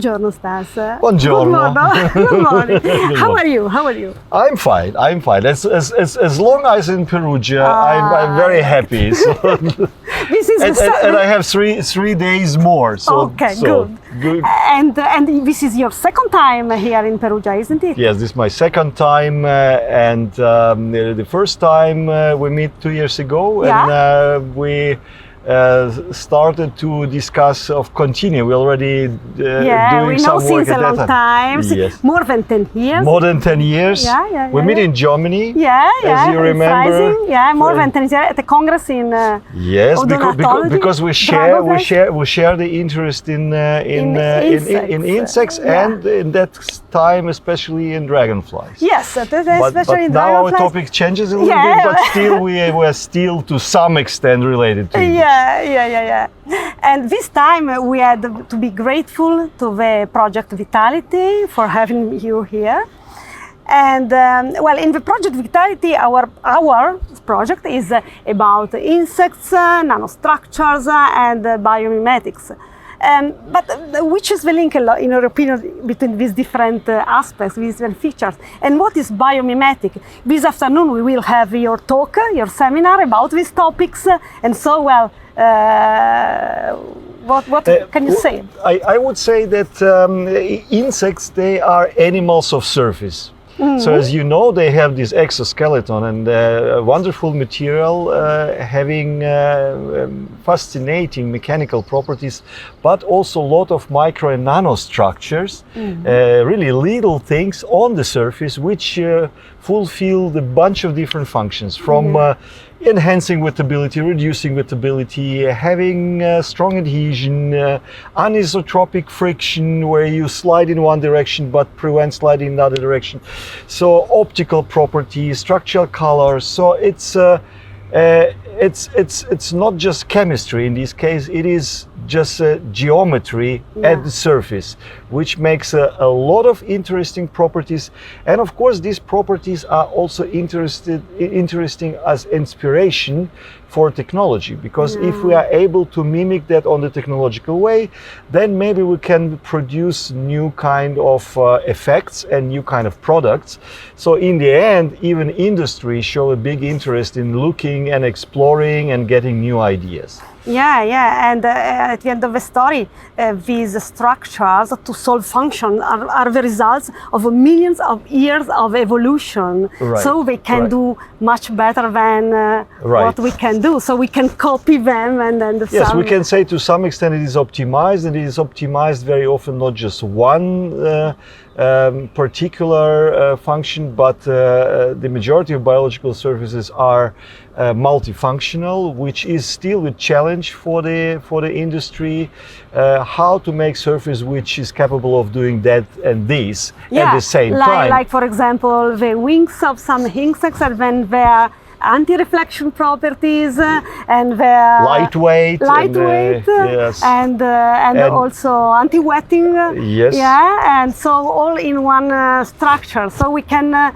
Buongiorno, Stas. Buongiorno. Good morning. How are you? I'm fine. As long as in Perugia, I'm very happy. So This is and I have three days more. So, good. And this is your second time here in Perugia, isn't it? Yes, this is my second time, and the first time we met 2 years ago, and we started to discuss of continue. We already doing we some know work since at a long that time. Yes. More than 10 years. More than 10 years. We met in Germany. As you remember. More than 10 years at the Congress in. Yes, because we share the interest in insects and in that time especially in dragonflies. Yes, especially in dragonflies. Now our topic changes a little bit, but still we are still to some extent related to it. Yeah. And this time we had to be grateful to the Project Vitality for having you here. And in the Project Vitality, our project is about insects, nanostructures, and biomimetics. But which is the link, in your opinion, between these different aspects, these different features? And what is biomimetic? This afternoon we will have your talk, your seminar about these topics. And so, what can you say? I would say that insects, they are animals of surface. Mm-hmm. So as you know, they have this exoskeleton and a wonderful material having fascinating mechanical properties, but also a lot of micro and nanostructures, really little things on the surface which fulfill a bunch of different functions, from enhancing wettability, reducing wettability, having strong adhesion, anisotropic friction where you slide in one direction but prevent sliding in another direction. So optical properties, structural colors. So it's not just chemistry in this case. It is just geometry at the surface, which makes a lot of interesting properties. And of course, these properties are also interesting as inspiration for technology, because if we are able to mimic that on the technological way, then maybe we can produce new kind of effects and new kind of products. So in the end, even industry show a big interest in looking and exploring and getting new ideas. And at the end of the story, these structures to solve function are the results of millions of years of evolution. So they can do much better than what we can do. So we can copy them and yes, we can say to some extent it is optimized, and it is optimized very often not just one particular function, but the majority of biological surfaces are multifunctional, which is still a challenge for the industry. How to make surface which is capable of doing that and this at the same time. Like for example, the wings of some insects, and when they are anti-reflection properties and their lightweight, and also anti-wetting. And so all in one structure. So we can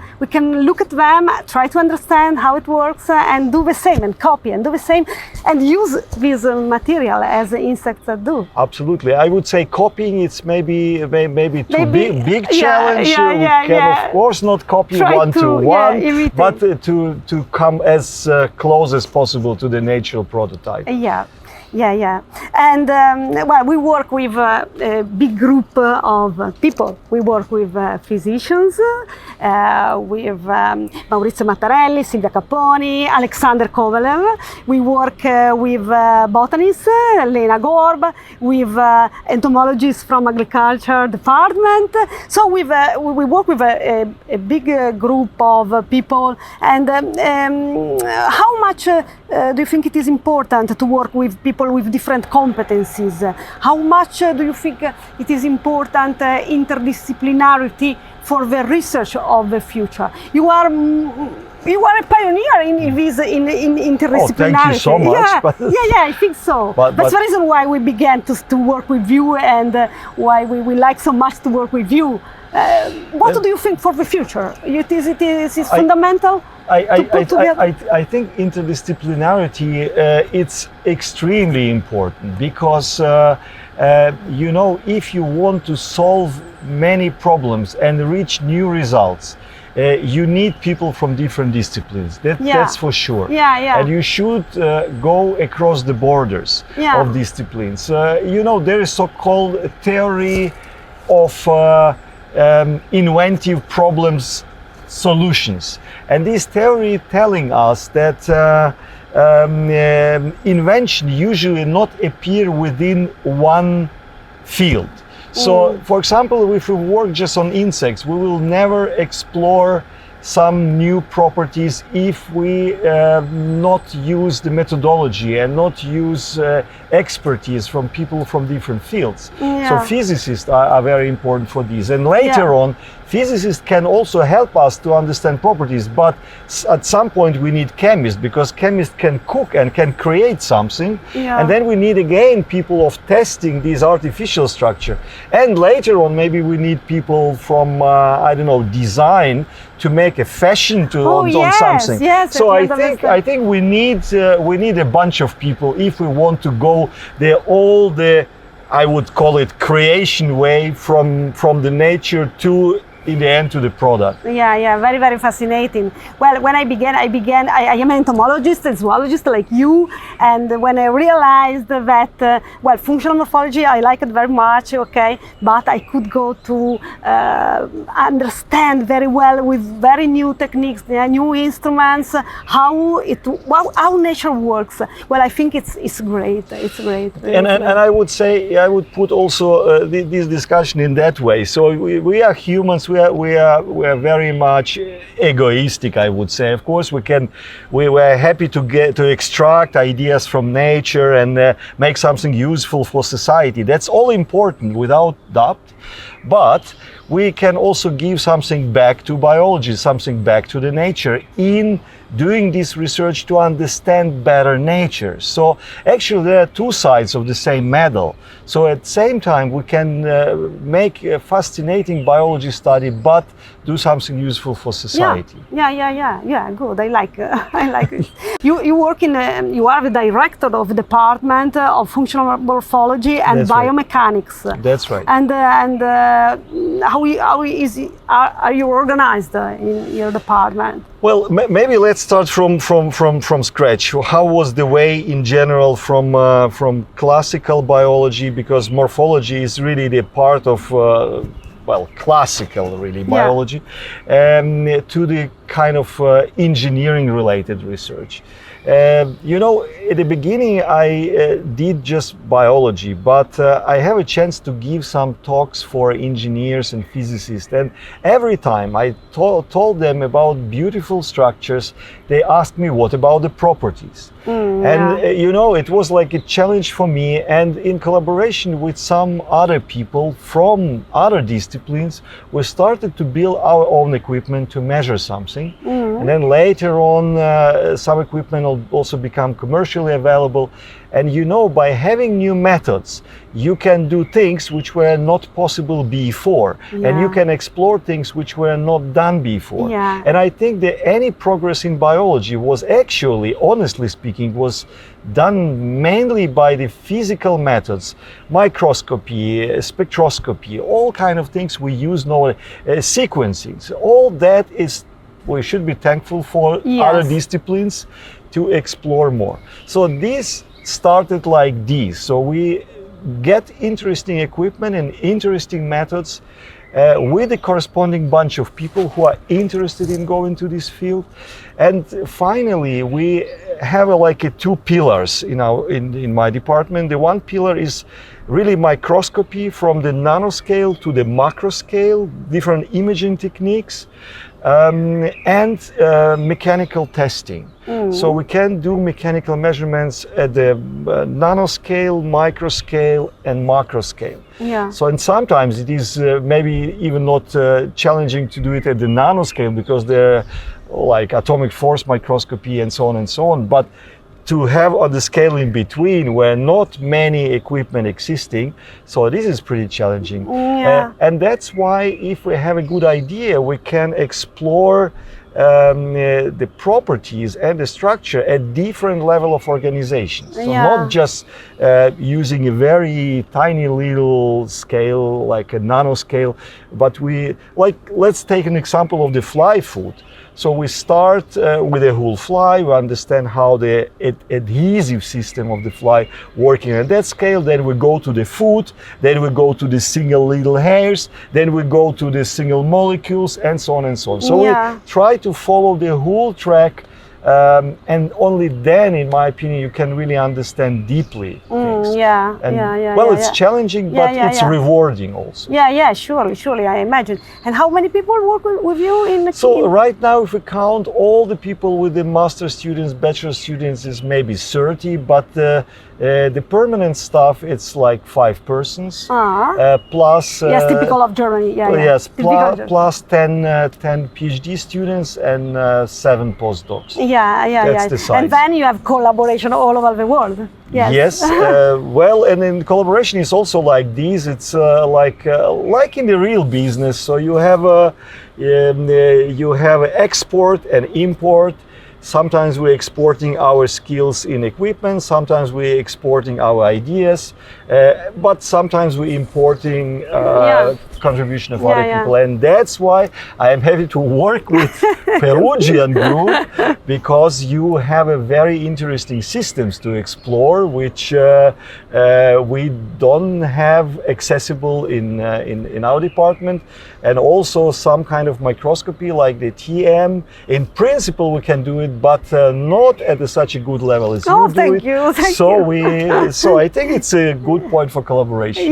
look at them, try to understand how it works, and do the same, and copy and do the same, and use this material as insects do. Absolutely, I would say copying it's maybe too big challenge. You can of course not copy one to one, but to come as close as possible to the natural prototype. And we work with a big group of people. We work with physicians, with Maurizio Mattarelli, Silvia Caponi, Alexander Kovalev. We work with botanists, Lena Gorb, with entomologists from agriculture department. So we work with a big group of people. And how much do you think it is important to work with people with different competencies? How much do you think it is important interdisciplinarity for the research of the future? You are a pioneer in this interdisciplinarity. Oh, thank you so much. I think so. That's the reason why we began to work with you, and why we like so much to work with you. What do you think for the future? It is fundamental? I think interdisciplinarity it's extremely important because if you want to solve many problems and reach new results, you need people from different disciplines. That's for sure. And you should go across the borders of disciplines. There is so-called theory of inventive problems solutions, and this theory telling us that invention usually not appear within one field. So, for example, if we work just on insects, we will never explore some new properties if we not use the methodology and not use expertise from people from different fields. So physicists are very important for this. And later on, physicists can also help us to understand properties, but at some point we need chemists, because chemists can cook and can create something. And then we need again people of testing this artificial structure. And later on, maybe we need people from, design to make a fashion on something. So I think we need a bunch of people if we want to go I would call it creation way from the nature to in the end to the product. Very, very fascinating. Well, when I began, I am an entomologist and zoologist like you, and when I realized that, functional morphology, I like it very much, but I could go to understand very well with very new techniques, new instruments, how nature works. Well, I think it's great. It's great. And I would say, I would put also this discussion in that way. So we are humans. We are very much egoistic, I would say. Of course, we were happy to extract ideas from nature and make something useful for society. That's all important, without doubt. But we can also give something back to biology, something back to the nature in doing this research to understand better nature. So actually there are two sides of the same medal. So at the same time we can make a fascinating biology study, but do something useful for society. Yeah, good. I like it. You work you are the director of the Department of Functional Morphology and That's Biomechanics. Right. That's right. And are you organized in your department? Well, maybe let's start from scratch. How was the way in general from classical biology, because morphology is really the part of classical biology, to the kind of engineering related research. At the beginning I did just biology, but I have a chance to give some talks for engineers and physicists, and every time I told them about beautiful structures, they asked me, what about the properties? And it was like a challenge for me, and in collaboration with some other people from other disciplines, we started to build our own equipment to measure something. And then later on, some equipment will also become commercially available. And by having new methods, you can do things which were not possible before, and you can explore things which were not done before. And I think that any progress in biology was actually, honestly speaking, was done mainly by the physical methods, microscopy, spectroscopy, all kind of things we use now, sequencing. All that we should be thankful for other disciplines to explore more. So this started like this. So we get interesting equipment and interesting methods with the corresponding bunch of people who are interested in going to this field. And finally, we have two pillars in my department. The one pillar is really microscopy from the nanoscale to the macro scale, different imaging techniques, and mechanical testing. So we can do mechanical measurements at the nanoscale, microscale, and macro scale. And sometimes it is maybe even not challenging to do it at the nanoscale, because there are like atomic force microscopy and so on. But to have on the scale in between, where not many equipment existing, so this is pretty challenging. And that's why if we have a good idea, we can explore the properties and the structure at different level of organization. So not just using a very tiny little scale, like a nanoscale, but let's take an example of the fly food. So we start with a whole fly, we understand how the adhesive system of the fly working at that scale, then we go to the food, then we go to the single little hairs, then we go to the single molecules, and so on and so on. So we try to follow the whole track, and only then, in my opinion, you can really understand deeply things. It's challenging, but it's rewarding also. Surely, I imagine. And how many people work with you in the So right now, if we count all the people with the master students, bachelor students, is maybe 30, but the permanent staff, it's like 5 persons, plus... typical of Germany. Plus 10 PhD students and 7 postdocs. That's the size. And then you have collaboration all over the world. Yes. And in collaboration is also like this. It's like in the real business. So you have export and import. Sometimes we're exporting our skills in equipment, sometimes we're exporting our ideas, but sometimes we're importing contribution of other people. And that's why I am happy to work with Perugian group, because you have a very interesting systems to explore, which we don't have accessible in our department. And also some kind of microscopy like the TM. In principle, we can do it, but not at such a good level as you do thank you. So I think it's a good point for collaboration.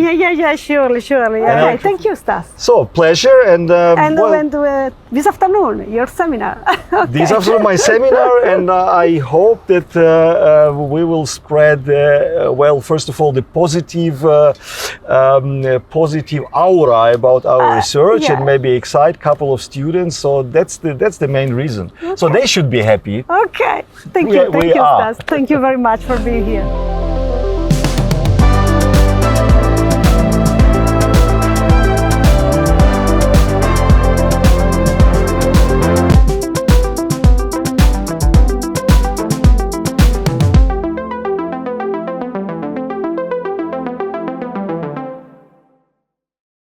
Surely. Thank you, Stas. So pleasure, and this afternoon your seminar. This afternoon my seminar, and I hope that we will spread first of all the positive aura about our research, and maybe excite a couple of students. So that's the main reason. So they should be happy. Okay, thank you, Stas. Thank you very much for being here.